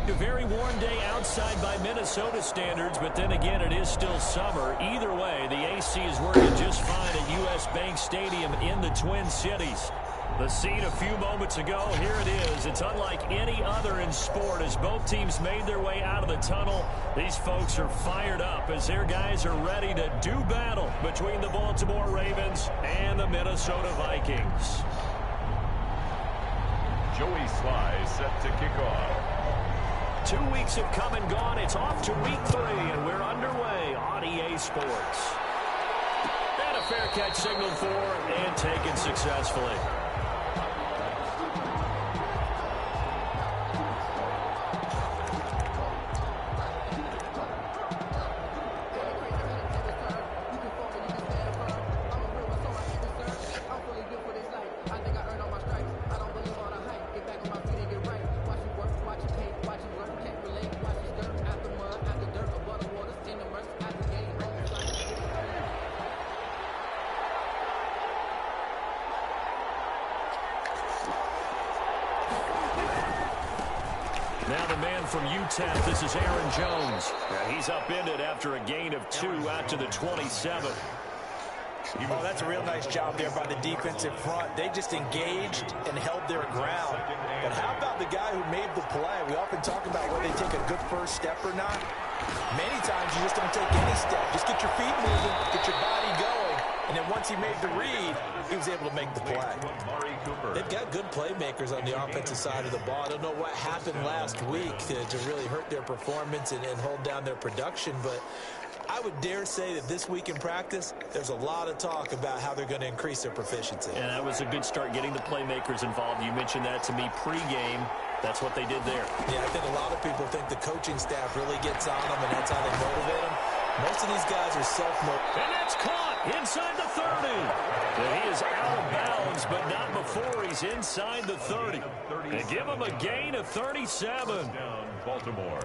A very warm day outside by Minnesota standards, but then again, it is still summer. Either way, the AC is working just fine at U.S. Bank Stadium in the Twin Cities. The scene a few moments ago, here it is. It's unlike any other in sport as both teams made their way out of the tunnel. These folks are fired up as their guys are ready to do battle between the Baltimore Ravens and the Minnesota Vikings. Joey Sly set to kick off. 2 weeks have come and gone. It's off to week 3, and we're underway on EA Sports. And a fair catch signaled for and taken successfully. Now the man from UTEP, this is Aaron Jones. Yeah, he's upended after a gain of 2 out to the 27. Oh, that's a real nice job there by the defensive front. They just engaged and held their ground. But how about the guy who made the play? We often talk about whether they take a good first step or not. Many times you just don't take any step. Just get your feet moving, get your body going. And then once he made the read, he was able to make the play. They've got good playmakers on the offensive side of the ball. I don't know what happened last week to really hurt their performance and hold down their production, but I would dare say that this week in practice, there's a lot of talk about how they're going to increase their proficiency. And that was a good start getting the playmakers involved. You mentioned that to me pregame. That's what they did there. Yeah, I think a lot of people think the coaching staff really gets on them, and that's how they motivate them. Most of these guys are self-motivated. And that's caught inside the 30. And he is out of bounds, but not before he's inside the 30. They give him a gain of 37. Down Baltimore.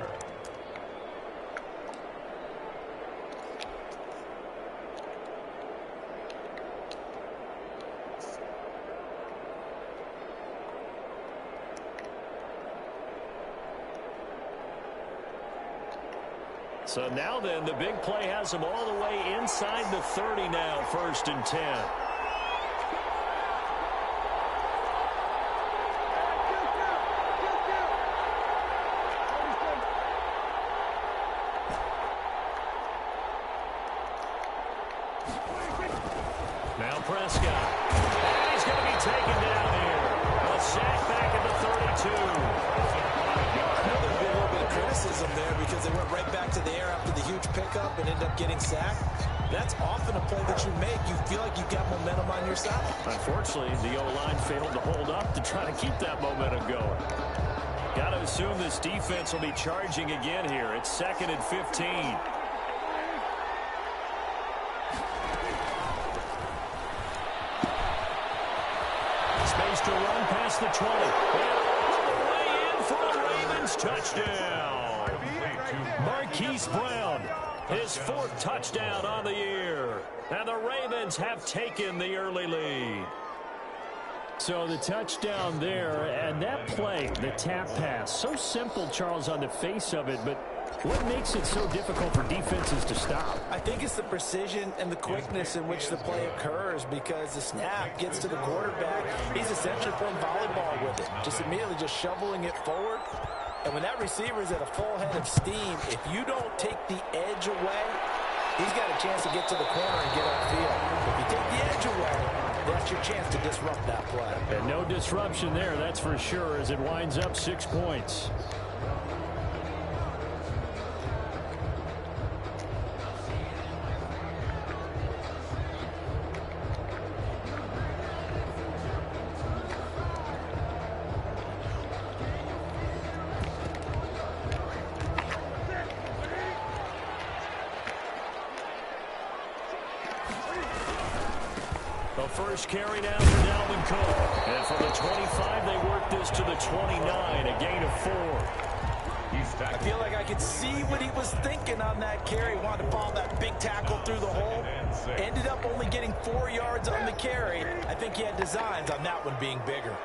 So now then, the big play has him all the way inside the 30 now, 1st and 10. Now Prescott. And he's going to be taken down here. A sack back at the 32. There's been a little bit of criticism there because they went right back to the air after the huge pickup and ended up getting sacked. That's often a play that you make. You feel like you've got momentum on your side. Unfortunately, the O-line failed to hold up to try to keep that momentum going. Got to assume this defense will be charging again here. It's 2nd and 15. Space to run past the 20. And all the way in for a Ravens touchdown. Marquise Brown, his 4th touchdown on the year. And the Ravens have taken the early lead. So the touchdown there, and that play, the tap pass, so simple, Charles, on the face of it, but what makes it so difficult for defenses to stop? I think it's the precision and the quickness in which the play occurs because the snap gets to the quarterback. He's essentially playing volleyball with it, just immediately just shoveling it forward. And when that receiver is at a full head of steam, if you don't take the edge away, he's got a chance to get to the corner and get upfield. If you take the edge away, that's your chance to disrupt that play. And no disruption there, that's for sure, as it winds up 6 points. The first carry down for Dalvin Cook. And from the 25, they work this to the 29, a gain of 4. I feel like I could see what he was thinking on that carry. He wanted to follow that big tackle through the hole. Ended up only getting 4 yards on the carry. I think he had designs on that one being bigger.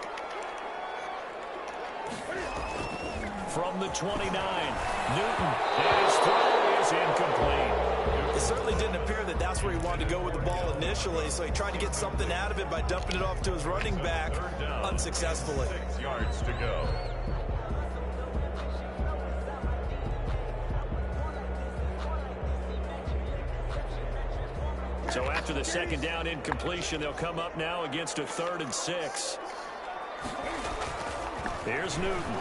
From the 29, Newton, and his throw is incomplete. It certainly didn't appear that that's where he wanted to go with the ball initially, so he tried to get something out of it by dumping it off to his running back unsuccessfully. 6 yards to go. So after the second down incompletion, they'll come up now against a 3rd and 6. Here's Newton.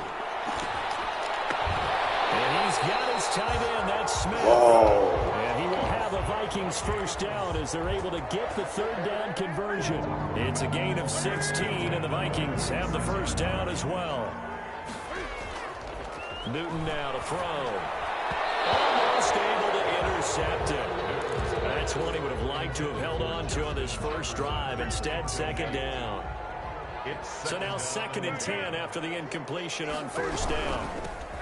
And he's got his tight end, that's Smith. And he will have a Vikings first down as they're able to get the 3rd down conversion. It's a gain of 16, and the Vikings have the first down as well. Newton now to throw. Almost able to intercept it. That's one he would have liked to have held on to on this first drive. Instead, second down. So now 2nd and 10 after the incompletion on first down.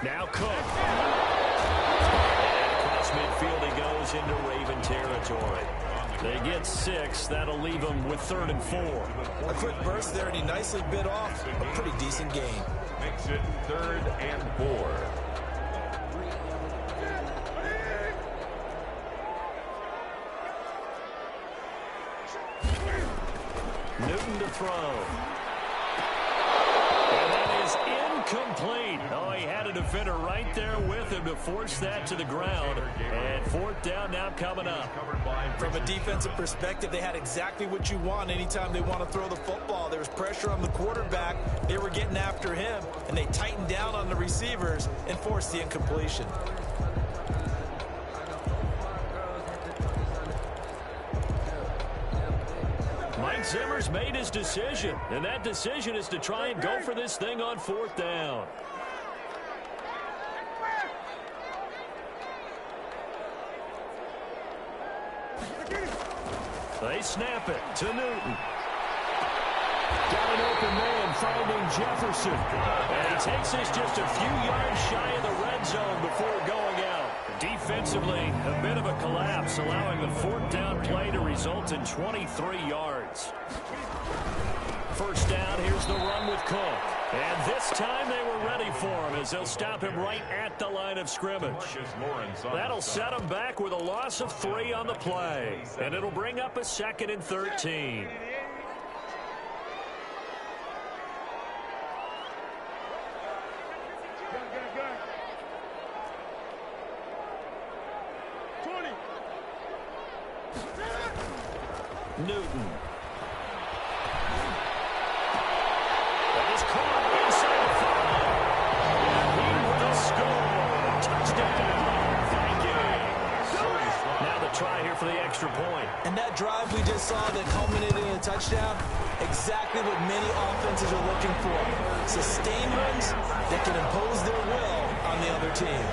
Now Cook. And across midfield he goes into Raven territory. They get 6. That'll leave them with 3rd and 4. A quick burst there, and he nicely bit off a pretty decent gain. Makes it 3rd and 4. Newton to throw. And that is incomplete. Oh, he had a defender right there with him to force that to the ground. And 4th down now coming up. From a defensive perspective, they had exactly what you want anytime they want to throw the football. There was pressure on the quarterback. They were getting after him, and they tightened down on the receivers and forced the incompletion. Mike Zimmer's made his decision, and that decision is to try and go for this thing on 4th down. They snap it to Newton. Got an open man finding Jefferson. And he takes this just a few yards shy of the red zone before going out. Defensively, a bit of a collapse, allowing the 4th down play to result in 23 yards. First down, here's the run with Cook. And this time they were ready for him as they'll stop him right at the line of scrimmage. That'll set him back with a loss of 3 on the play. And it'll bring up a 2nd and 13. Newton. That is caught inside the 5. And he will score. Touchdown, Vikings. Now the try here for the extra point. And that drive we just saw that culminated in a touchdown, exactly what many offenses are looking for. Sustained runs that can impose their will on the other team.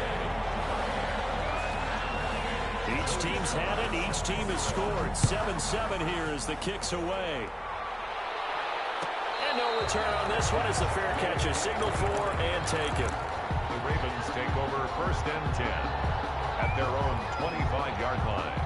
Each team's had it. Each team has scored. 7-7 here as the kick's away. And no return on this one as the fair catch is signaled for and taken. The Ravens take over 1st and 10 at their own 25-yard line.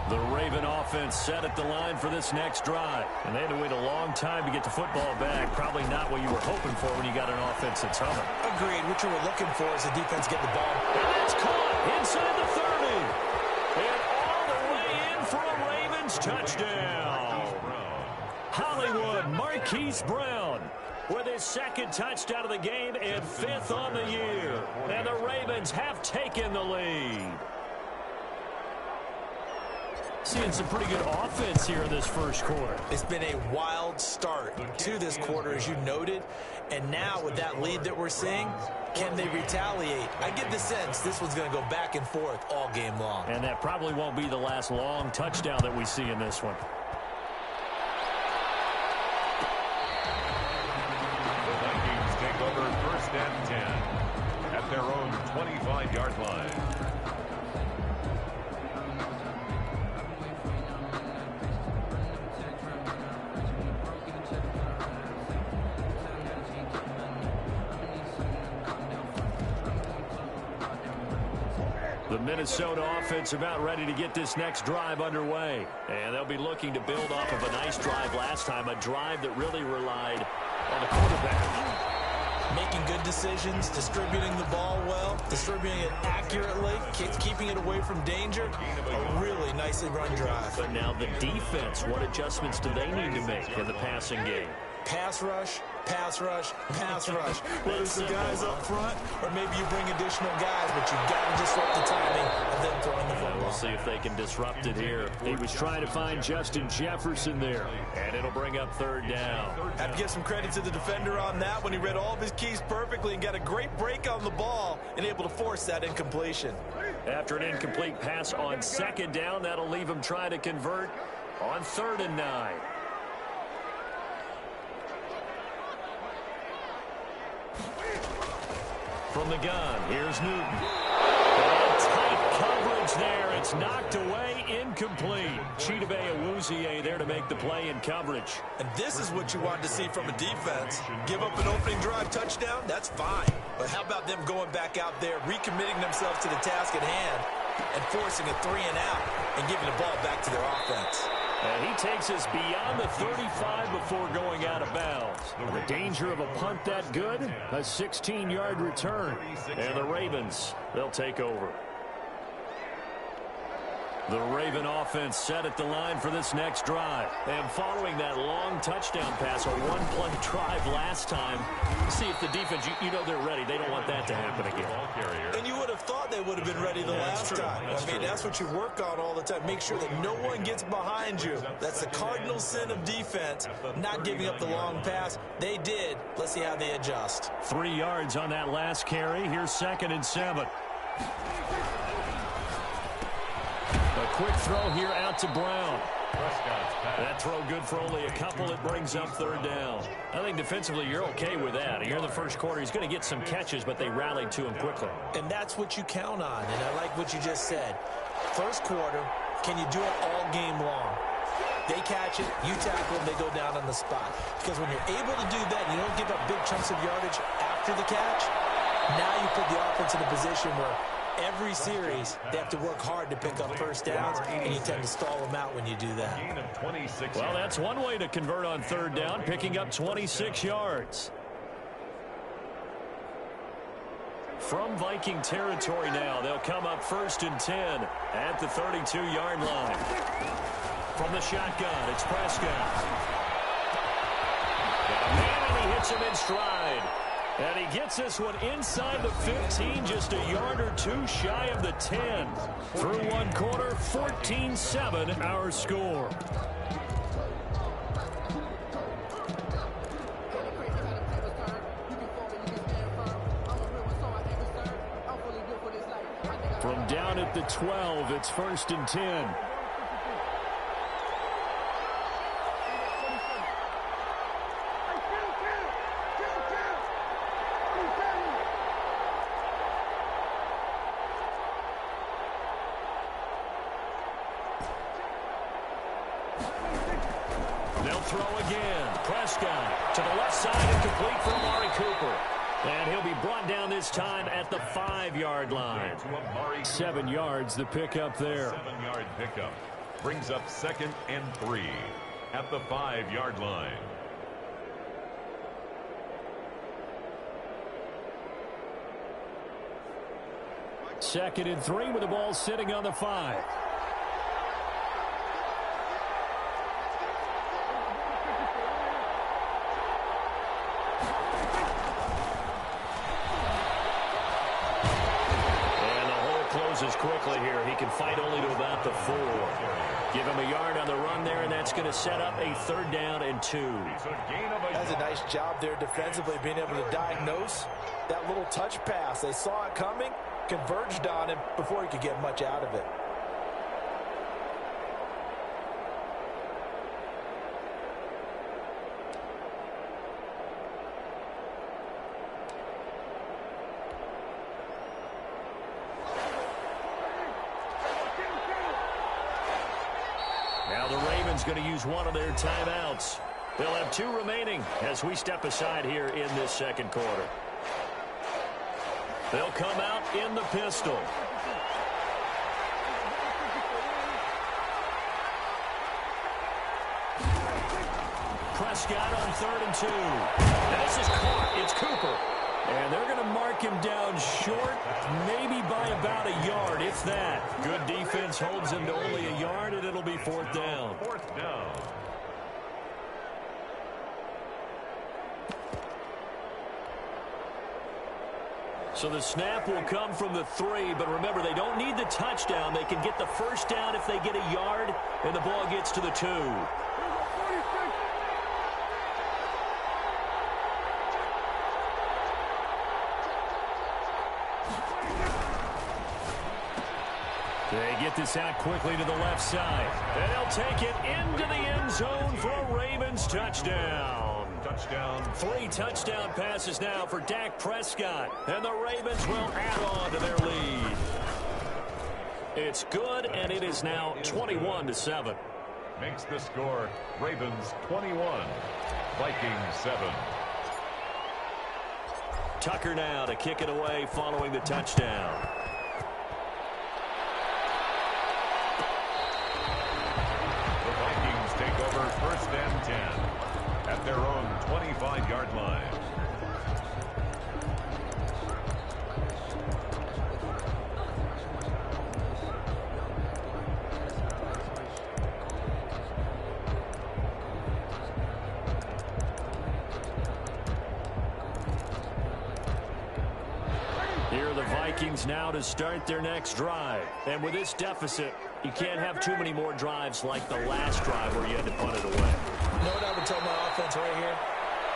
The Raven offense set at the line for this next drive. And they had to wait a long time to get the football back. Probably not what you were hoping for when you got an offense that's humming. Agreed. What you were looking for is the defense get the ball. And that's caught inside the 30. And all the way in for a Ravens touchdown. Hollywood Marquise Brown with his 2nd touchdown of the game and 5th on the year. And the Ravens have taken the lead. Seeing some pretty good offense here in this first quarter. It's been a wild start to this quarter, as you noted. And now with that lead that we're seeing, can they retaliate? I get the sense this one's going to go back and forth all game long. And that probably won't be the last long touchdown that we see in this one. The Vikings take over 1st and 10 at their own 25-yard line. The Minnesota offense about ready to get this next drive underway. And they'll be looking to build off of a nice drive last time, a drive that really relied on the quarterback. Making good decisions, distributing the ball well, distributing it accurately, keeping it away from danger. A really nicely run drive. But now the defense, what adjustments do they need to make in the passing game? Pass rush, pass rush, pass rush. Whether it's the guys up front or maybe you bring additional guys, but you've got to disrupt the timing of them throwing the football. We'll see if they can disrupt it here. He was trying to find Justin Jefferson there, and it'll bring up third down. Have to give some credit to the defender on that when he read all of his keys perfectly and got a great break on the ball and able to force that incompletion. After an incomplete pass on second down, that'll leave him trying to convert on 3rd and 9. From the gun, here's Newton. And tight coverage there. It's knocked away, incomplete. Chidobe Awuzie there to make the play in coverage. And this is what you want to see from a defense. Give up an opening drive touchdown, that's fine. But how about them going back out there, recommitting themselves to the task at hand, and forcing a 3-and-out and giving the ball back to their offense. And he takes us beyond the 35 before going out of bounds. The danger of a punt that good? A 16-yard return. And the Ravens, they'll take over. The Raven offense set at the line for this next drive. And following that long touchdown pass, a one-play drive last time, see if the defense, you know they're ready. They don't want that to happen again. And you would have thought they would have been ready the last time. I mean, that's what you work on all the time. Make sure that no one gets behind you. That's the cardinal sin of defense, not giving up the long pass. They did. Let's see how they adjust. 3 yards on that last carry. Here's 2nd and 7. A quick throw here out to Brown. That throw good for only a couple. It brings up 3rd down. I think defensively you're okay with that. Here in the first quarter, he's going to get some catches, but they rallied to him quickly. And that's what you count on, and I like what you just said. First quarter, can you do it all game long? They catch it, you tackle them, they go down on the spot. Because when you're able to do that, and you don't give up big chunks of yardage after the catch, now you put the offense in a position where every series, they have to work hard to pick up first downs, and you tend to stall them out when you do that. Well, that's one way to convert on 3rd down, picking up 26 yards. From Viking territory now, they'll come up 1st and 10 at the 32-yard line. From the shotgun, it's Prescott. And he hits him in stride. And he gets this one inside the 15, just a yard or two shy of the 10. Through one quarter, 14-7, our score. From down at the 12, it's 1st and 10. They'll throw again. Prescott to the left side and complete for Amari Cooper. And he'll be brought down this time at the 5-yard line. 7 yards, the pickup there. 7-yard pickup brings up 2nd and 3 at the 5-yard line. Second and 3 with the ball sitting on the 5. Quickly here. He can fight only to about the 4. Give him a yard on the run there, and that's going to set up a 3rd down and 2. That's a nice job there defensively, being able to diagnose that little touch pass. They saw it coming, converged on him before he could get much out of it. Now the Ravens going to use one of their timeouts. They'll have 2 remaining as we step aside here in this second quarter. They'll come out in the pistol. Prescott on 3rd and 2. And this is caught. It's Cooper. And they're going to mark him down short, maybe by about a yard, if that. Good defense holds him to only a yard, and it'll be 4th down. 4th down. So the snap will come from the 3, but remember, they don't need the touchdown. They can get the 1st down if they get a yard, and the ball gets to the 2. They get this out quickly to the left side. And they'll take it into the end zone for a Ravens touchdown. Touchdown. 3 touchdown passes now for Dak Prescott. And the Ravens will add on to their lead. It's good, and it is now 21-7. Makes the score Ravens 21, Vikings 7. Tucker now to kick it away following the touchdown. Take over 1st and 10 at their own 25-yard line. Here are the Vikings now to start their next drive. And with this deficit, you can't have too many more drives like the last drive where you had to punt it away. You know what I would tell my offense right here?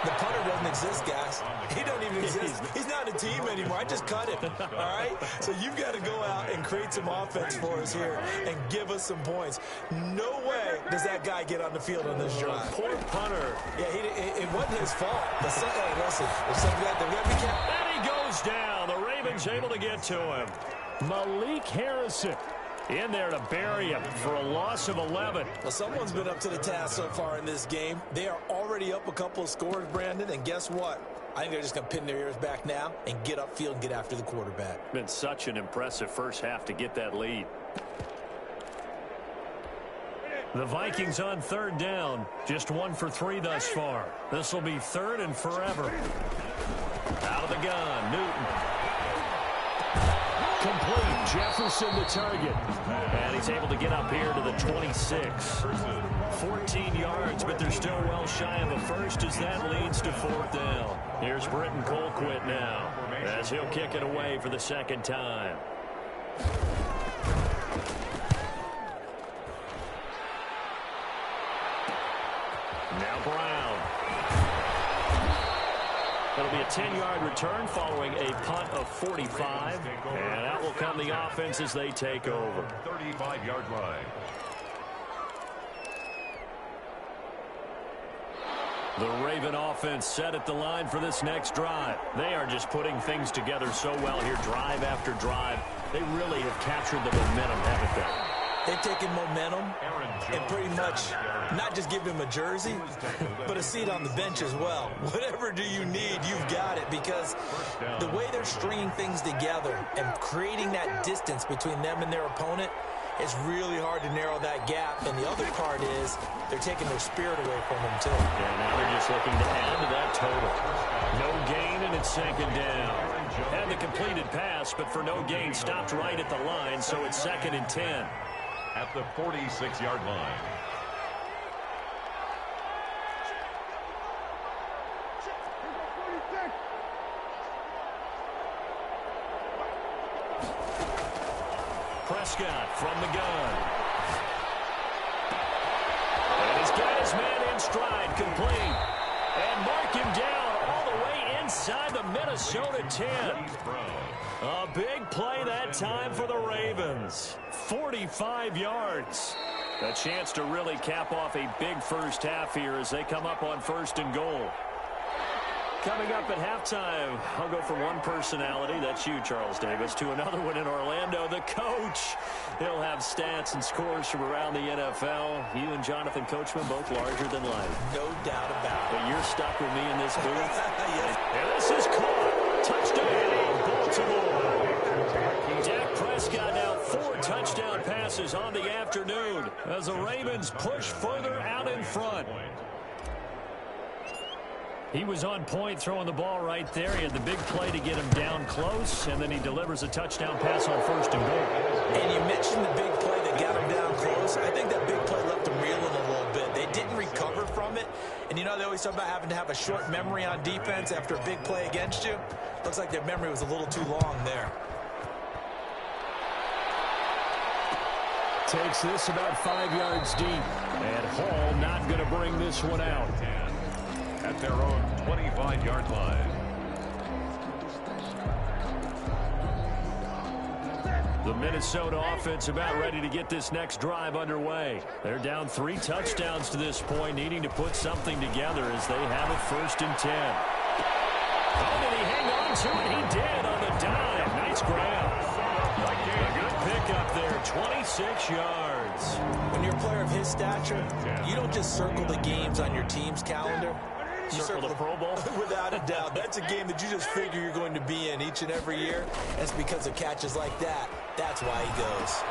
The punter doesn't exist, guys. He don't even exist. He's not a team anymore. I just cut him, all right? So you've got to go out and create some offense for us here and give us some points. No way does that guy get on the field on this drive. Poor punter. Yeah, it wasn't his fault. But hey, listen, if something like that, and he goes down. The Ravens able to get to him. Malik Harrison in there to bury him for a loss of 11. Well, someone's been up to the task so far in this game. They are already up a couple of scores, Brandon, and guess what? I think they're just going to pin their ears back now and get upfield and get after the quarterback. Been such an impressive first half to get that lead. The Vikings on 3rd down. Just 1 for 3 thus far. This will be 3rd and forever. Out of the gun, Newton. Complete. Jefferson the target. And he's able to get up here to the 26. 14 yards, but they're still well shy of a first as that leads to 4th down. Here's Britton Colquitt now as he'll kick it away for the 2nd time. Now Brown. It'll be a 10-yard return following a punt of 45. And out will come the offense as they take over. 35-yard line. The Raven offense set at the line for this next drive. They are just putting things together so well here, drive after drive. They really have captured the momentum, haven't they? They've taken momentum and pretty much not just give him a jersey, but a seat on the bench as well. Whatever do you need, you've got it, because the way they're stringing things together and creating that distance between them and their opponent, it's really hard to narrow that gap. And the other part is they're taking their spirit away from them, too. Yeah, now they're just looking to add to that total. No gain, and it's 2nd down. Had the completed pass, but for no gain, stopped right at the line, so it's 2nd and 10. At the 46-yard line. Prescott from the gun. And he's got his man in stride, complete. And mark him down all the way inside the Minnesota 10. A big play that time for the Ravens. 45 yards. A chance to really cap off a big first half here as they come up on 1st and goal. Coming up at halftime, I'll go from one personality, that's you, Charles Davis, to another one in Orlando, the coach. He'll have stats and scores from around the NFL. You and Jonathan Coachman, both larger than life. No doubt about it. But you're stuck with me in this booth. Yes. And this is caught. Touchdown, Baltimore. Dak Prescott now 4 touchdown passes on the afternoon as the Ravens push further out in front. He was on point throwing the ball right there. He had the big play to get him down close, and then he delivers a touchdown pass on 1st and goal. And you mentioned the big play that got him down close. I think that big play left him reeling a little bit. They didn't recover from it. And, you know, they always talk about having to have a short memory on defense after a big play against you. Looks like their memory was a little too long there. Takes this about 5 yards deep. And Hall not going to bring this one out. At their own 25-yard line. The Minnesota offense about ready to get this next drive underway. They're down 3 touchdowns to this point, needing to put something together as they have it 1st and 10. Oh, did he hang on to it? He did on the dime. Nice grab. A good pickup there, 26 yards. When you're a player of his stature, you don't just circle the games on your team's calendar. You circle the Pro Bowl? Without a doubt. That's a game that you just figure you're going to be in each and every year. And it's because of catches like that. That's why he goes.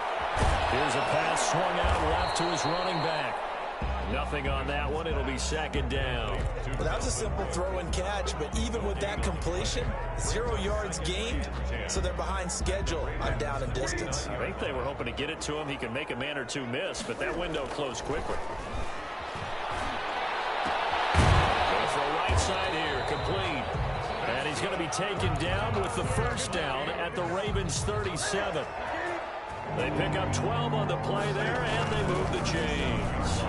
Here's a pass swung out left to his running back. Nothing on that one. It'll be 2nd down. Well, that was a simple throw and catch, but even with that completion, 0 yards gained, so they're behind schedule on down and distance. I think they were hoping to get it to him. He could make a man or two miss, but that window closed quickly. Side here, complete. And he's going to be taken down with the 1st down at the Ravens 37. They pick up 12 on the play there, and they move the chains.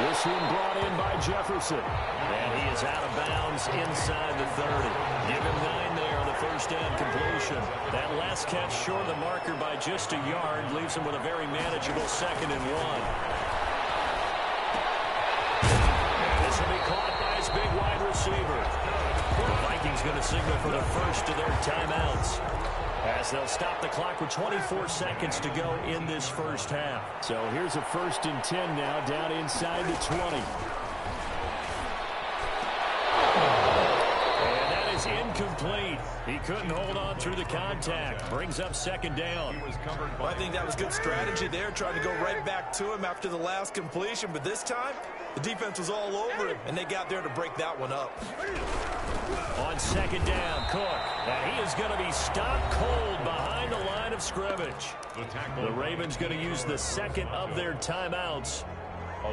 This one brought in by Jefferson. And he is out of bounds inside the 30. Give him 9 there on the 1st down completion. That last catch short of the marker by just a yard leaves him with a very manageable 2nd and 1. Caught by his big wide receiver. The Vikings going to signal for the first of their timeouts as they'll stop the clock with 24 seconds to go in this 1st half. So here's a 1st and 10 now down inside the 20. And that is incomplete. He couldn't hold on through the contact. Brings up 2nd down. Well, I think that was good strategy there, trying to go right back to him after the last completion. But this time, the defense was all over him, and they got there to break that one up. On 2nd down, Cook. And he is going to be stopped cold behind the line of scrimmage. The Ravens going to use the 2nd of their timeouts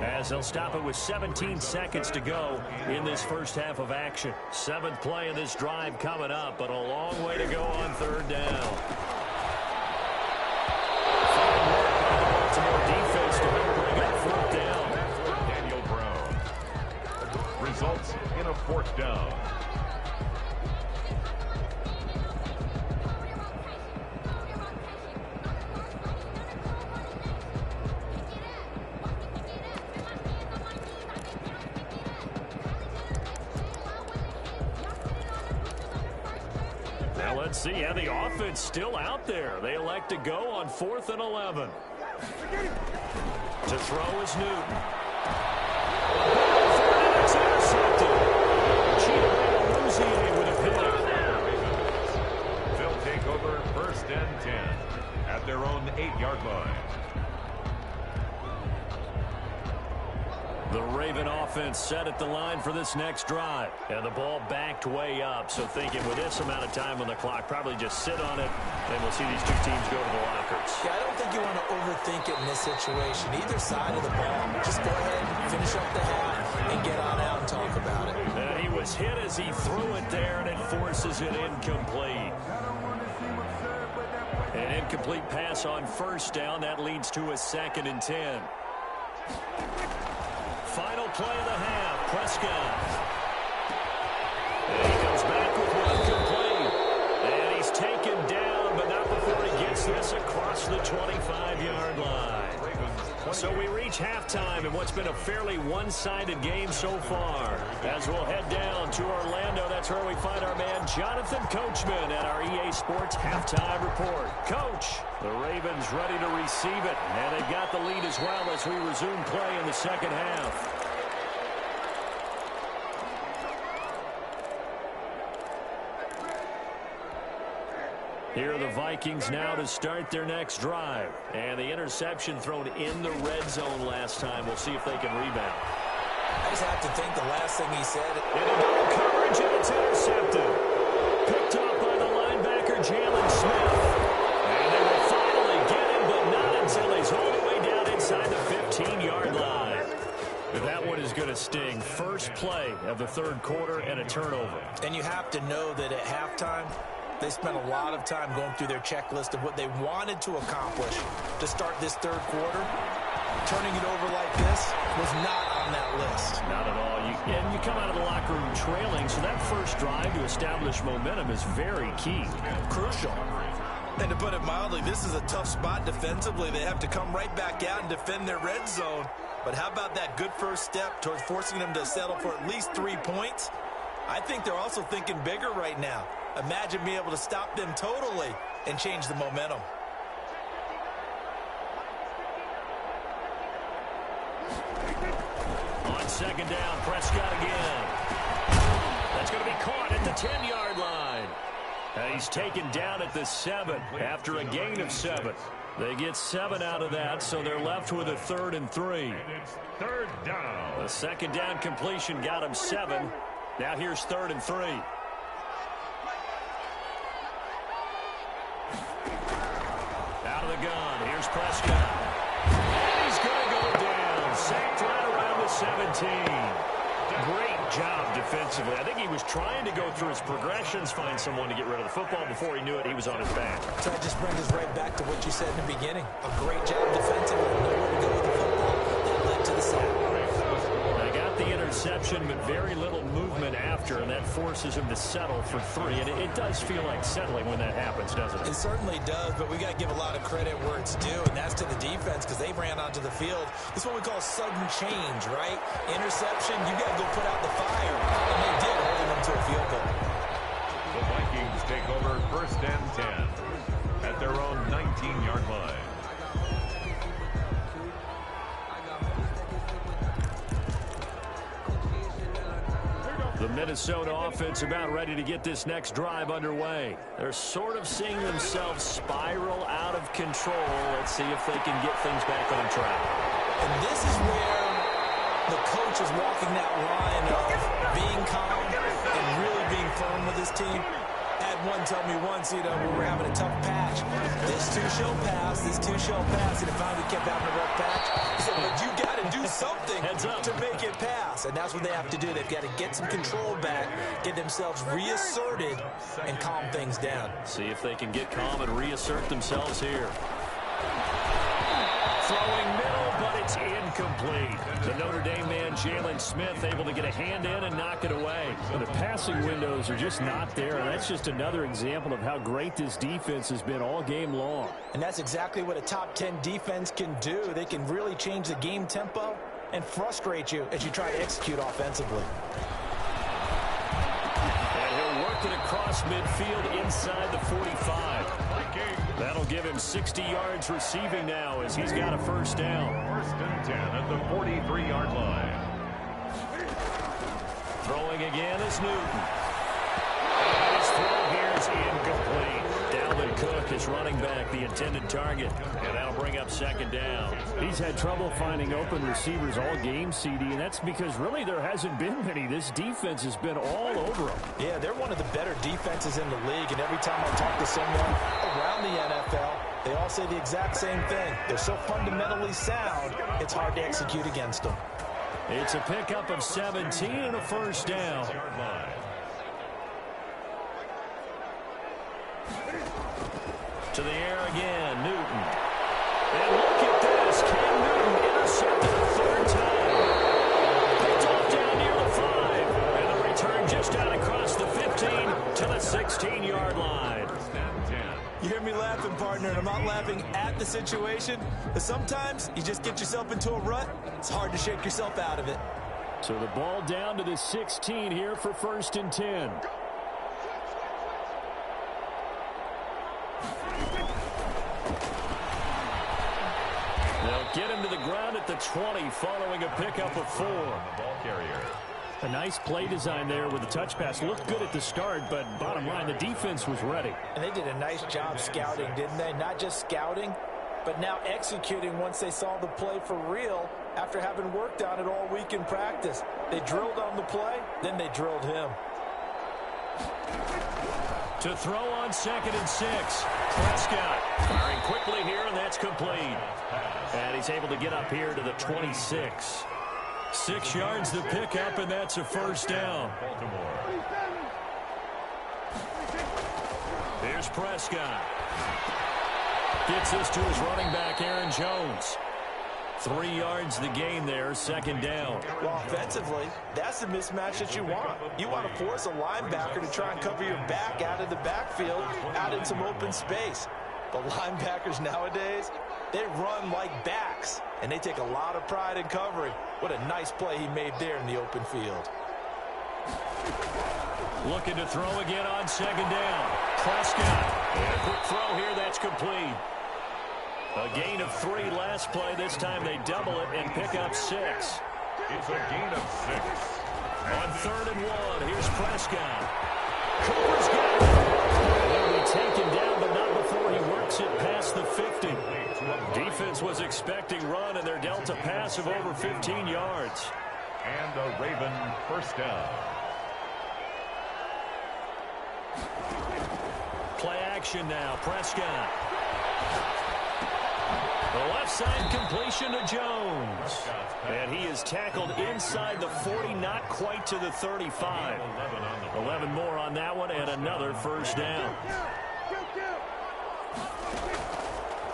as they'll stop it with 17 seconds to go in this 1st half of action. 7th play of this drive coming up, but a long way to go on 3rd down. Fine work by the Baltimore defense to help bring up 4th down. Results in a 4th down. Now let's see how the offense still out there. They elect to go on 4th and 11. To throw is Newton. It's intercepted. Cheetah with a pick. They'll take over 1st and 10 at their own 8-yard line. The Raven offense set at the line for this next drive. And the ball backed way up. So thinking with this amount of time on the clock, probably just sit on it, and we'll see these 2 teams go to the lockers. Yeah, I don't think you want to overthink it in this situation. Either side of the ball. Just go ahead, finish up the half, and get on out and talk about it. He was hit as he threw it there, and it forces it incomplete. An incomplete pass on 1st down. That leads to a 2nd and 10. Final play of the half, Prescott. And he comes back with one complete. And he's taken down, but not before he gets this across the 25-yard line. So we reach halftime in what's been a fairly one-sided game so far. As we'll head down to Orlando, that's where we find our man Jonathan Coachman at our EA Sports Halftime Report. Coach, the Ravens ready to receive it, and they've got the lead as well as we resume play in the 2nd half. Here are the Vikings now to start their next drive. And the interception thrown in the red zone last time. We'll see if they can rebound. I just have to think the last thing he said. Into double coverage, and it's intercepted. Picked off by the linebacker, Jalen Smith. And they will finally get him, but not until he's all the way down inside the 15-yard line. That one is going to sting. First play of the third quarter and a turnover. And you have to know that at halftime, they spent a lot of time going through their checklist of what they wanted to accomplish to start this third quarter. Turning it over like this was not on that list. Not at all. And you come out of the locker room trailing, so that first drive to establish momentum is very key. Crucial. And to put it mildly, this is a tough spot defensively. They have to come right back out and defend their red zone. But how about that good first step towards forcing them to settle for at least 3 points? I think they're also thinking bigger right now. Imagine being able to stop them totally and change the momentum. On second down, Prescott again. That's going to be caught at the 10-yard line. And he's taken down at the 7 after a gain of 7. They get 7 out of that, so they're left with a 3rd and 3. And it's third down. The second down completion got him 7. Now here's 3rd and 3. Out of the gun. Here's Prescott. And he's going to go down. Sacked right around the 17. Great job defensively. I think he was trying to go through his progressions, find someone to get rid of the football. Before he knew it, he was on his back. So that just brings us right back to what you said in the beginning. A great job defensively. Nowhere to go with the football. That led to the sack. They got the interception, but very little movement after, and that forces him to settle for 3. And it does feel like settling when that happens, doesn't it? It certainly does, but we got to give a lot of credit where it's due, and that's to the defense because they ran onto the field. This is what we call sudden change, right? Interception, you got to go put out the fire, and they did, holding them to a field goal. The Vikings take over 1st and 10 at their own 19-yard line. The Minnesota offense about ready to get this next drive underway. They're sort of seeing themselves spiral out of control. Let's see if they can get things back on track. And this is where the coach is walking that line of being calm and really being firm with his team. Had one tell me once, we were having a tough patch. This too shall pass, this too shall pass. And it finally kept having a rough patch. He said, but you got to do something to make it pass. And that's what they have to do. They've got to get some control back, get themselves reasserted, and calm things down. See if they can get calm and reassert themselves here. Throwing middle, but it's incomplete. The Notre Dame man, Jalen Smith, able to get a hand in and knock it away. The passing windows are just not there, and that's just another example of how great this defense has been all game long. And that's exactly what a top 10 defense can do. They can really change the game tempo and frustrate you as you try to execute offensively. And he'll work it across midfield inside the 45. That'll give him 60 yards receiving now as he's got a first down. 1st and 10 at the 43-yard line. Throwing again is Newton. And his throw here is incomplete. Dalvin Cook is running back, the intended target. And that'll bring up 2nd down. He's had trouble finding open receivers all game, CD, and that's because really there hasn't been many. This defense has been all over them. Yeah, they're one of the better defenses in the league, and every time I talk to someone around the NFL, they all say the exact same thing. They're so fundamentally sound, it's hard to execute against them. It's a pickup of 17 and a first down. To the air again, Newton. And look at this. Cam Newton intercepted a 3rd time. Picked off down near the 5. And the return just out across the 15 to the 16-yard line. You hear me laughing, partner, and I'm not laughing at the situation, but sometimes you just get yourself into a rut. It's hard to shake yourself out of it. So the ball down to the 16 here for 1st and 10. They'll get him to the ground at the 20 following a pickup of 4. The ball carrier. A nice play design there with the touch pass. Looked good at the start, but bottom line, the defense was ready. And they did a nice job scouting, didn't they? Not just scouting, but now executing once they saw the play for real after having worked on it all week in practice. They drilled on the play, then they drilled him. To throw on 2nd and 6. Prescott firing quickly here, and that's complete. And he's able to get up here to the 26. 6 yards to pick up, and that's a first down. Here's Prescott. Gets this to his running back, Aaron Jones. 3 yards the gain there, 2nd down. Well, offensively, that's the mismatch that you want. You want to force a linebacker to try and cover your back out of the backfield, out in some open space. But linebackers nowadays, they run like backs, and they take a lot of pride in covering. What a nice play he made there in the open field. Looking to throw again on 2nd down. Prescott. And a quick throw here, that's complete. A gain of 3 last play. This time they double it and pick up 6. It's a gain of 6. On 3rd and 1, here's Prescott. Cooper's got it. He'll be taken down, but not before he works it past the 50. Defense was expecting run, and they're dealt a pass of over 15 yards. And a Raven first down. Play action now. Prescott. The left side completion to Jones. And he is tackled inside the 40, not quite to the 35. 11 more on that one, and another first down.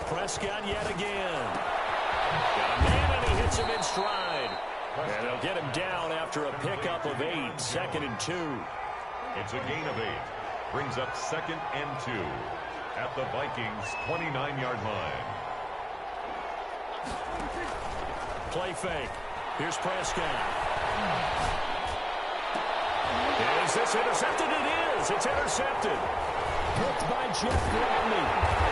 Prescott yet again. Got a man, and he hits him in stride. And they'll get him down after a pickup of 8, 2nd and 2. It's a gain of 8. Brings up 2nd and 2 at the Vikings' 29-yard line. Play fake. Here's Prescott. Is this intercepted? It is. It's intercepted. Picked by Jeff Gladney.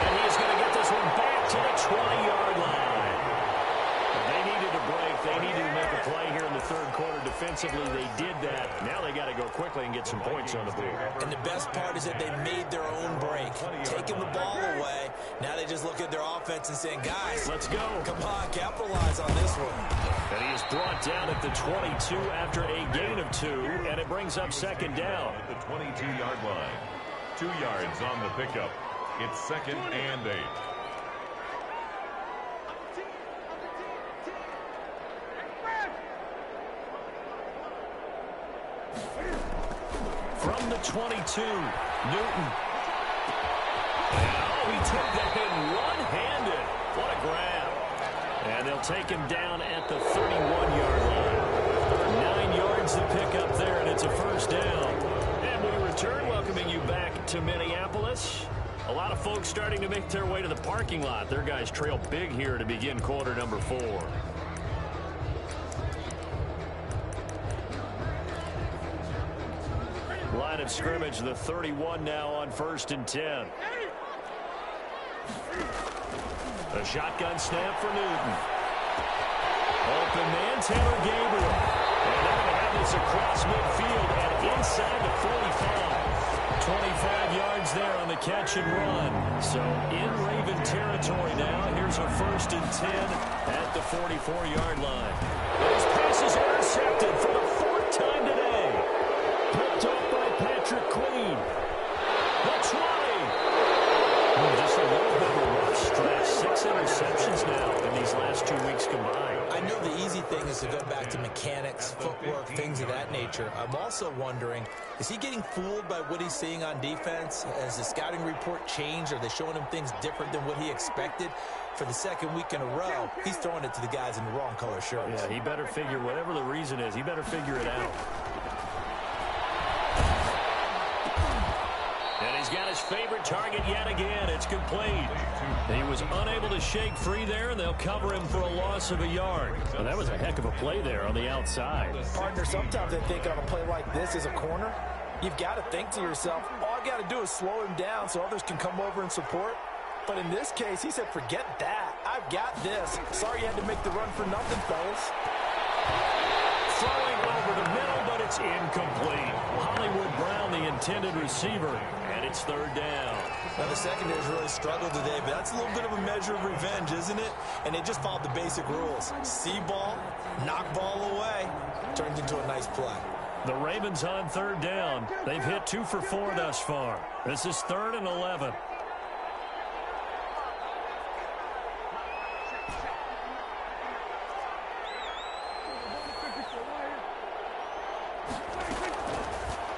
And he's going to get this one back to the 20-yard line. They needed a break. They needed to make a play here in the 3rd quarter defensively. They did that. Now they got to go quickly and get some points on the board. And the best part is that they made their own break. Taking the ball away. Now they just look at their offense and saying, guys, let's go. Come on, capitalize on this one. And he is brought down at the 22 after a gain of 2, and it brings up 2nd down. At the 22-yard line. 2 yards on the pickup. It's 2nd and 8. From the 22, Newton. Oh, he took that in one-handed. What a grab. And they'll take him down at the 31-yard line. 9 yards to pick up there, and it's a first down. And we return, welcoming you back to Minneapolis. A lot of folks starting to make their way to the parking lot. Their guys trail big here to begin quarter number 4. Line of scrimmage, the 31 now on 1st and 10. A shotgun snap for Newton. Open man, Taylor Gabriel. And they're going to have this across midfield and inside the 45. 25 yards there on the catch and run. So in Raven territory now. Here's a 1st and 10 at the 44-yard line. This pass is intercepted for the 4th time today. Picked up by Patrick Queen. The 20. Just a little bit of a rough stretch. 6 interceptions now in these last 2 weeks combined. I know the easy thing is to go back to mechanics, footwork, things of that nature. I'm also wondering, is he getting fooled by what he's seeing on defense? Has the scouting report changed? Are they showing him things different than what he expected? For the 2nd week in a row, he's throwing it to the guys in the wrong color shirts. Yeah, he better figure, whatever the reason is, he better figure it out. And he's got his favorite target yet again. It's complete. He was unable to shake free there, and they'll cover him for a loss of a yard. Well, that was a heck of a play there on the outside. Partner, sometimes I think on a play like this as a corner, you've got to think to yourself, all I got to do is slow him down so others can come over and support. But in this case, he said, forget that. I've got this. Sorry you had to make the run for nothing, fellas. Throwing over the middle, but it's incomplete. Hollywood Brown, the intended receiver, and it's third down. Now, the secondary's really struggled today, but that's a little bit of a measure of revenge, isn't it? And they just followed the basic rules. See ball, knock ball away, turns into a nice play. The Ravens on third down. They've hit 2 for 4 thus far. This is 3rd and 11.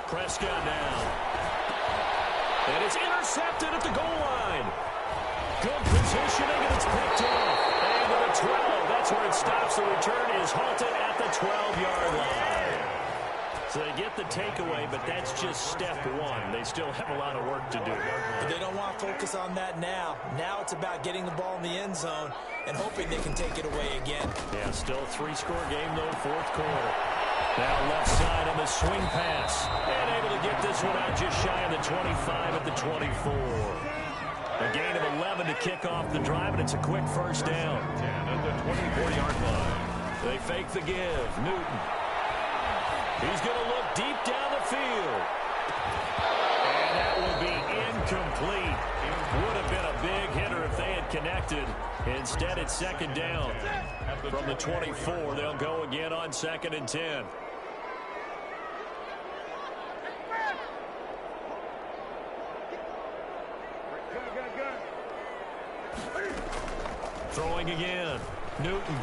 Prescott down. And it's intercepted at the goal line. Good positioning, and it's picked off. And to the 12. That's where it stops. The return is halted at the 12-yard line. So they get the takeaway, but that's just step one. They still have a lot of work to do. But they don't want to focus on that now. Now it's about getting the ball in the end zone and hoping they can take it away again. Yeah, still 3-score game, though, 4th quarter. Now left side on the swing pass. And able to get this one out just shy of the 25 at the 24. A gain of 11 to kick off the drive, and it's a quick first down. 10 at the 24-yard line. They fake the give. Newton. He's going to look deep down the field. And that will be incomplete. Would have been a big hitter if they had connected. Instead, it's second down. From the 24, they'll go again on 2nd and 10. Throwing again. Newton.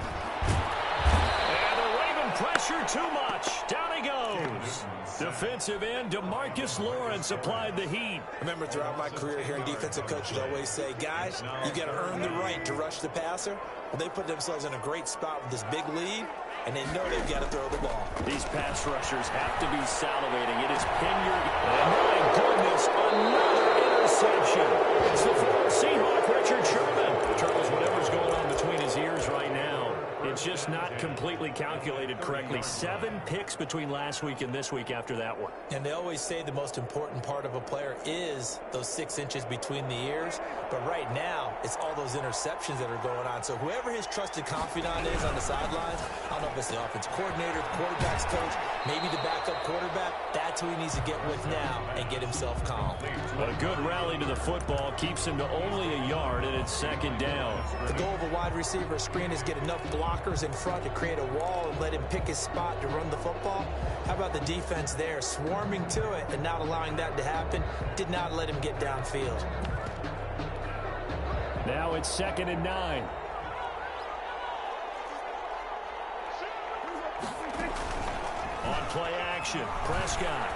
And the Raven pressure too much. Down he goes. Defensive end DeMarcus Lawrence applied the heat. Remember, throughout my career here in defensive coaches always say, guys, you got to earn the right to rush the passer. Well, they put themselves in a great spot with this big lead, and they know they've got to throw the ball. These pass rushers have to be salivating. It is Pinyard. And my goodness, another interception. It's the former Seahawk, Richard Sherman. Charles, whatever's going on between his ears right now, it's just not completely calculated correctly. 7 picks between last week and this week after that one. And they always say the most important part of a player is those 6 inches between the ears. But right now, it's all those interceptions that are going on. So whoever his trusted confidant is on the sidelines, I don't know if it's the offense coordinator, the quarterback's coach, maybe the backup quarterback, that's who he needs to get with now and get himself calm. A good rally to the football keeps him to only a yard, and it's second down. The goal of a wide receiver screen is get enough blockers in front to create a wall and let him pick his spot to run the football. How about the defense there, swarming to it and not allowing that to happen? Did not let him get downfield. Now it's 2nd and 9. On play action, Prescott.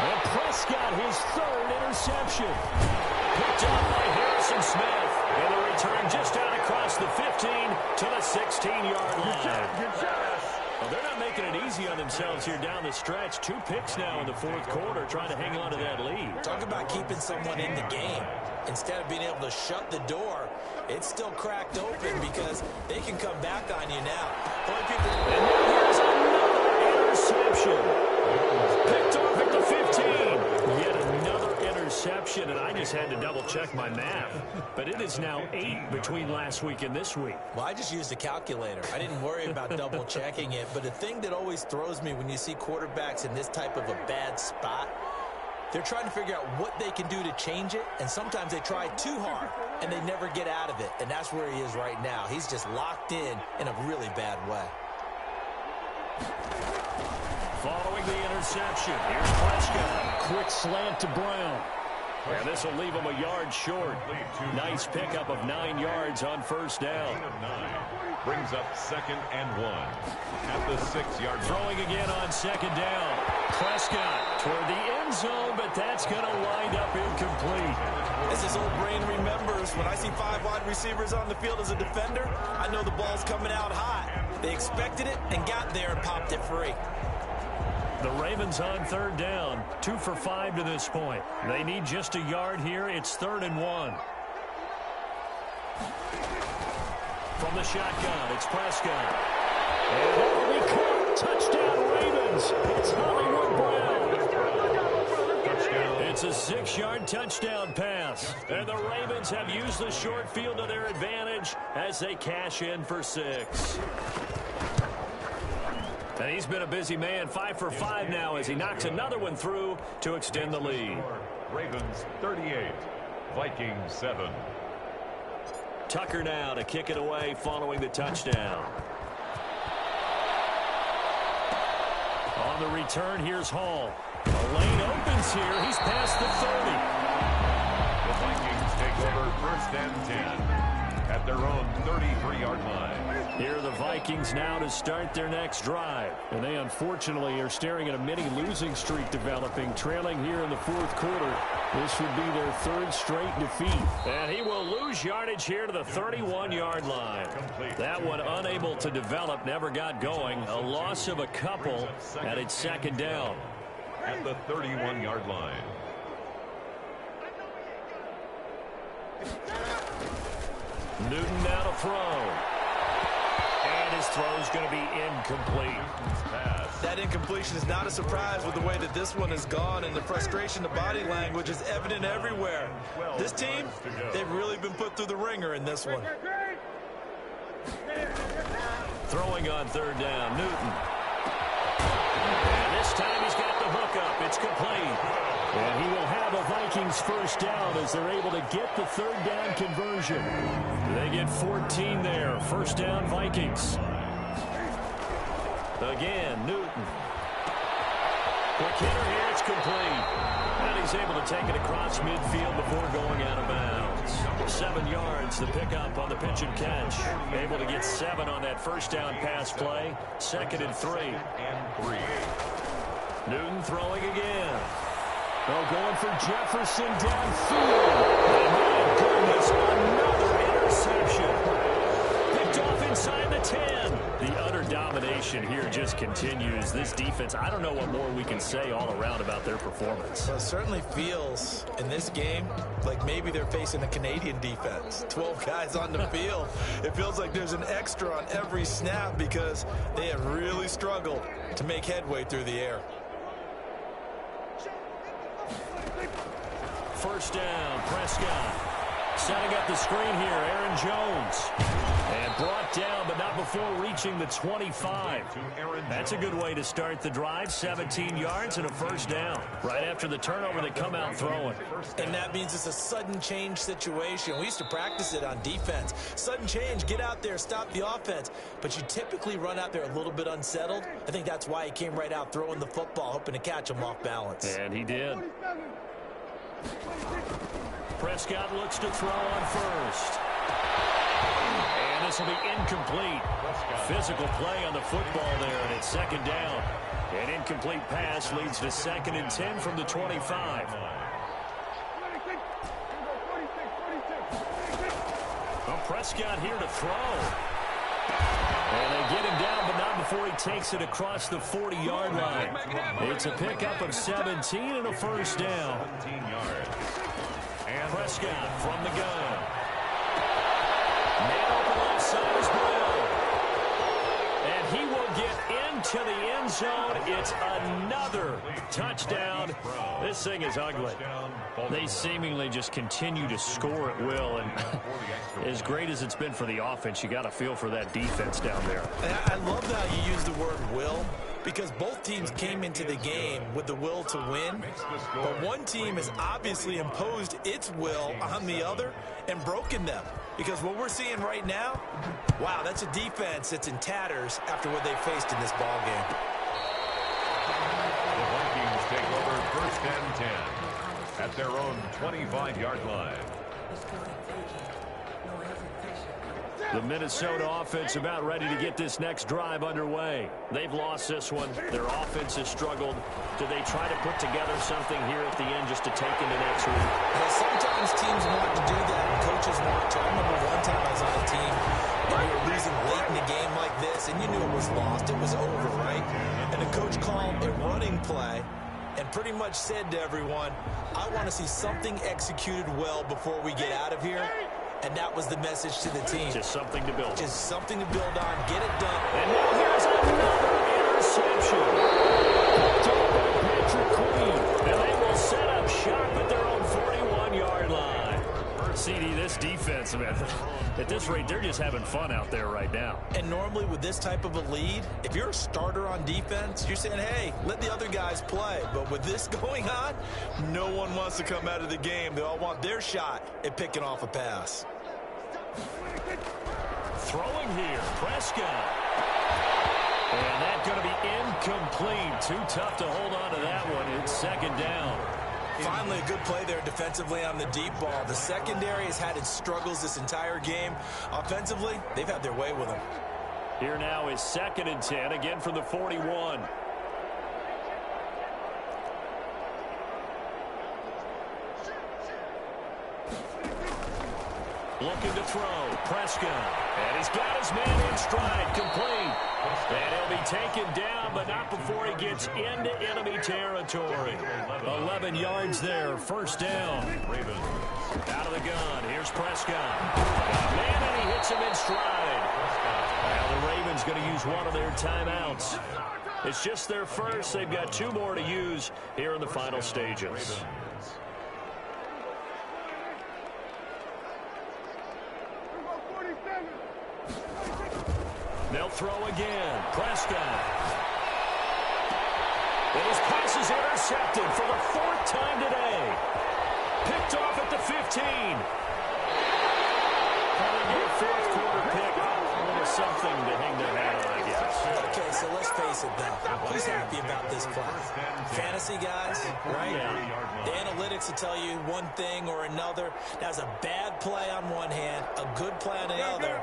And Prescott, his 3rd interception. Picked up by Harrison Smith. And the return just out across the 15 to the 16-yard line. Well, they're not making it easy on themselves here down the stretch. 2 picks now in the 4th quarter, trying to hang on to that lead. Talk about keeping someone in the game. Instead of being able to shut the door, it's still cracked open because they can come back on you now. And now here's another interception. Picked off at the 15. Yet another interception, and I just had to double-check my math. But it is now 8 between last week and this week. Well, I just used a calculator. I didn't worry about double-checking it. But the thing that always throws me when you see quarterbacks in this type of a bad spot, they're trying to figure out what they can do to change it, and sometimes they try too hard, and they never get out of it. And that's where he is right now. He's just locked in a really bad way. Following the interception, here's Prescott. Quick slant to Brown. And this will leave him a yard short. Nice pickup of 9 yards on first down. Brings up 2nd and 1 at the 6-yard line. Throwing again on 2nd down. Prescott toward the end zone, but that's going to wind up incomplete. As his old brain remembers, when I see 5 wide receivers on the field as a defender, I know the ball's coming out hot. They expected it and got there and popped it free. The Ravens on 3rd down, 2 for 5 to this point. They need just a yard here. It's 3rd and 1. From the shotgun, it's Prescott. And that will be caught. Touchdown, Ravens. It's Hollywood Brown. It's a 6-yard touchdown pass. And the Ravens have used the short field to their advantage as they cash in for 6. And he's been a busy man, 5 for 5 now as he knocks another one through to extend the lead. Ravens 38, Vikings 7. Tucker now to kick it away following the touchdown. On the return, here's Hall. A lane opens here. He's past the 30. The Vikings take over 1st and 10 at their own 33-yard line. Here are the Vikings now to start their next drive. And they unfortunately are staring at a mini losing streak developing, trailing here in the 4th quarter. This would be their 3rd straight defeat. And he will lose yardage here to the 31-yard line. That one unable to develop, never got going. A loss of a couple, and it's 2nd down. At the 31-yard line. Newton now to throw. And his throw is going to be incomplete. That incompletion is not a surprise with the way that this one has gone, and the frustration, the body language is evident everywhere. This team, they've really been put through the ringer in this one. Throwing on 3rd down, Newton. And this time he's got the hook up. It's complete. And he will have a Vikings 1st down as they're able to get the 3rd down conversion. They get 14 there. 1st down, Vikings. Again, Newton. Quick hitter here, it's complete. And he's able to take it across midfield before going out of bounds. 7 yards, the pickup on the pitch and catch. Able to get 7 on that 1st down pass play. 2nd and 3. Newton throwing again. Oh, going for Jefferson downfield. And my goodness, another interception. Picked off inside the 10. The utter domination here just continues. This defense, I don't know what more we can say all around about their performance. Well, it certainly feels in this game like maybe they're facing a Canadian defense. 12 guys on the field. It feels like there's an extra on every snap because they have really struggled to make headway through the air. 1st down, Prescott. Setting up the screen here, Aaron Jones. And brought down, but not before reaching the 25. That's a good way to start the drive. 17 yards and a 1st down. Right after the turnover, they come out throwing. And that means it's a sudden change situation. We used to practice it on defense. Sudden change, get out there, stop the offense. But you typically run out there a little bit unsettled. I think that's why he came right out throwing the football, hoping to catch him off balance. And he did. Prescott looks to throw on 1st. And this will be incomplete. Physical play on the football there, and it's 2nd down. An incomplete pass leads to 2nd and 10 from the 25. Well, Prescott here to throw. And they get him down, but not before he takes it across the 40-yard line. It's a pickup of 17 and a 1st down. 17 yards. Prescott from the gun. Man open offside is Will. And he will get into the end zone. It's another touchdown. This thing is ugly. They seemingly just continue to score at will. And as great as it's been for the offense, you got to feel for that defense down there. And I love how you use the word will, because both teams came into the game with the will to win, but one team has obviously imposed its will on the other and broken them. Because what we're seeing right now, wow, that's a defense that's in tatters after what they faced in this ball game. The Vikings take over 1st and 10 at their own 25-yard line. The Minnesota offense about ready to get this next drive underway. They've lost this one. Their offense has struggled. Do they try to put together something here at the end just to take into next week? Well, sometimes teams want to do that and coaches want to. I remember one time I was on a team and we were losing late in a game like this, and you knew it was lost. It was over, right? And the coach called a running play and pretty much said to everyone, I want to see something executed well before we get out of here. And that was the message to the team. Just something to build. Just something to build on. Get it done. And now here's another interception. Patrick Queen. And they will set up shop at their own 41-yard line. CD, this defense, man, at this rate, they're just having fun out there right now. And normally with this type of a lead, if you're a starter on defense, you're saying, hey, let the other guys play. But with this going on, no one wants to come out of the game. They all want their shot at picking off a pass. Throwing here, Prescott. And that's going to be incomplete. Too tough to hold on to that one. It's second down. Finally, a good play there defensively on the deep ball. The secondary has had its struggles this entire game. Offensively, they've had their way with them. Here now is 2nd and 10, again from the 41. Looking to throw, Prescott. And he's got his man in stride, complete. And he'll be taken down, but not before he gets into enemy territory. 11 yards there, first down. Out of the gun, here's Prescott. Man, and he hits him in stride. Now the Ravens going to use one of their timeouts. It's just their first. They've got 2 more to use here in the final stages. They'll throw again. Prescott. And his pass is intercepted for the 4th time today. Picked off at the 15. Probably get a 4th quarter pick. A little something to hang their hat on, I guess. Okay, so let's face it, though. Who's happy about this play? Fantasy guys, right? Yeah. The analytics will tell you one thing or another. That's a bad play on one hand, a good play on the other.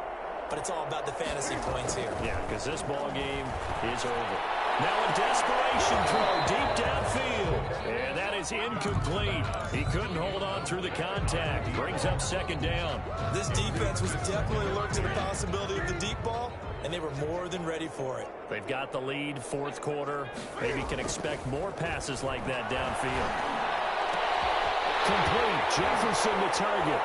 But it's all about the fantasy points here. Yeah, because this ball game is over. Now a desperation throw deep downfield. And that is incomplete. He couldn't hold on through the contact. Brings up 2nd down. This defense was definitely alert to the possibility of the deep ball, and they were more than ready for it. They've got the lead, 4th quarter. Maybe can expect more passes like that downfield. Complete. Jefferson the target.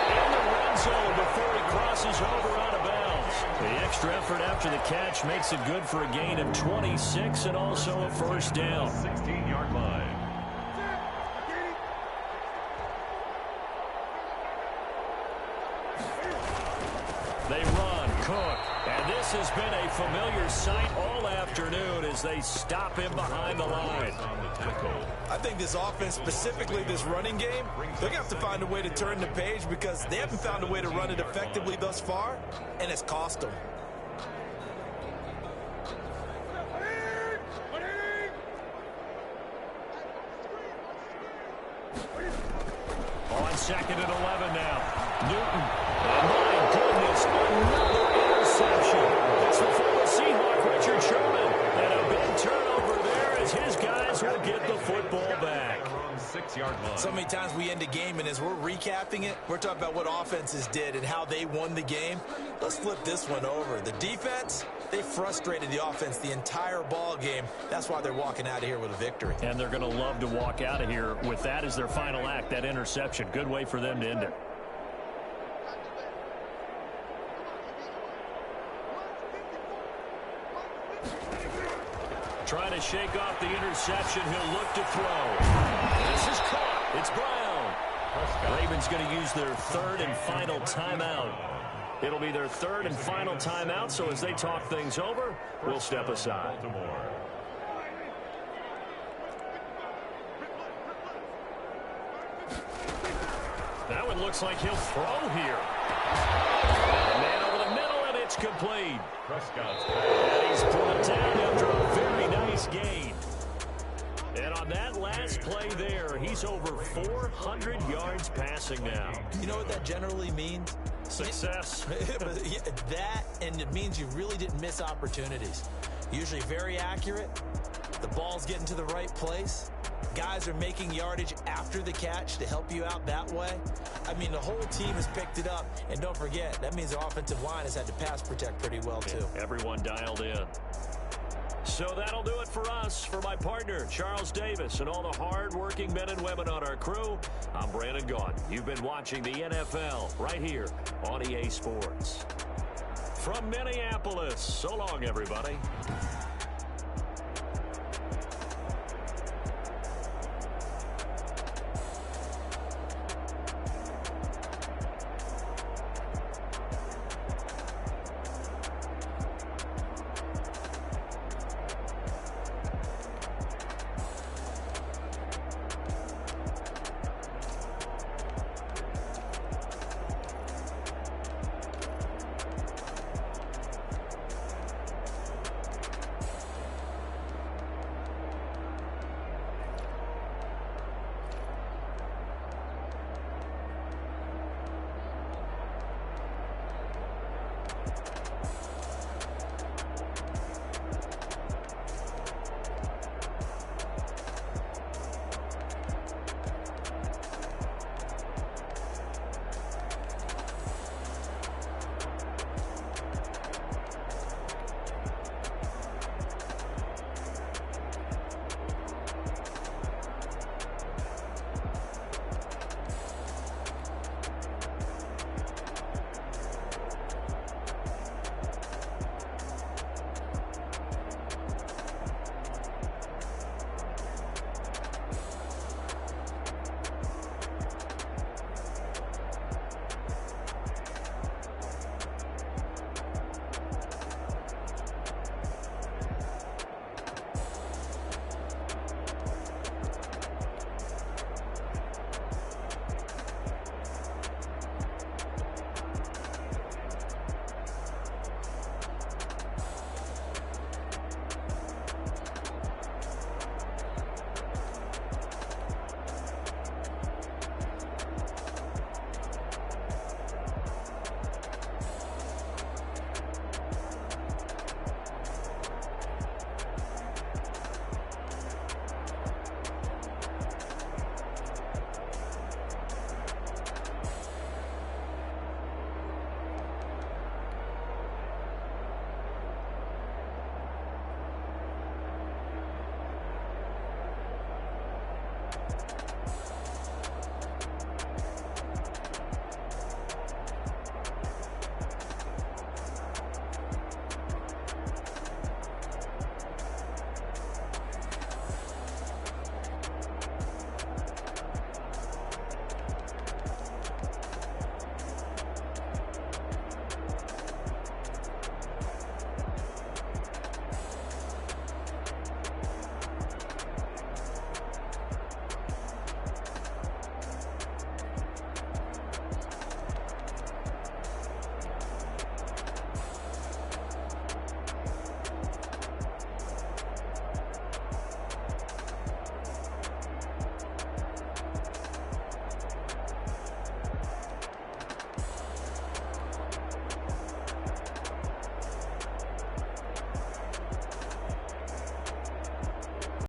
In the red zone before he crosses over out of bounds. The extra effort after the catch makes it good for a gain of 26 and also a first down. 16-yard line. They run, Cook, and this has been a familiar sight all afternoon as they stop him behind the line. I think this offense, specifically this running game, they're going to have to find a way to turn the page because they haven't found a way to run it effectively thus far, and it's cost them. On 2nd and 11 now. Newton. And my goodness, another interception. It's the former Seahawk, Richard Sherman. And a big turnover there as his guys will get the football back. 6-yard line. So many times we end a game, and as we're recapping it, we're talking about what offenses did and how they won the game. Let's flip this one over. The defense, they frustrated the offense the entire ball game. That's why they're walking out of here with a victory. And they're going to love to walk out of here with that as their final act, that interception. Good way for them to end it. Trying to shake off the interception. He'll look to throw. This is caught. It's Brown. Ravens going to use their 3rd and final timeout. It'll be their 3rd and final timeout, so as they talk things over, we'll step aside. That one looks like he'll throw here. Man over the middle, and it's complete. And he's brought down after a very nice gain. And on that last play there, he's over 400 yards passing now. You know what that generally means? Success. That, and it means you really didn't miss opportunities. Usually very accurate. The ball's getting to the right place. Guys are making yardage after the catch to help you out that way. I mean, the whole team has picked it up. And don't forget, that means the offensive line has had to pass protect pretty well, too. Everyone dialed in. So that'll do it for us. For my partner, Charles Davis, and all the hard-working men and women on our crew, I'm Brandon Gaudin. You've been watching the NFL right here on EA Sports. From Minneapolis, so long, everybody.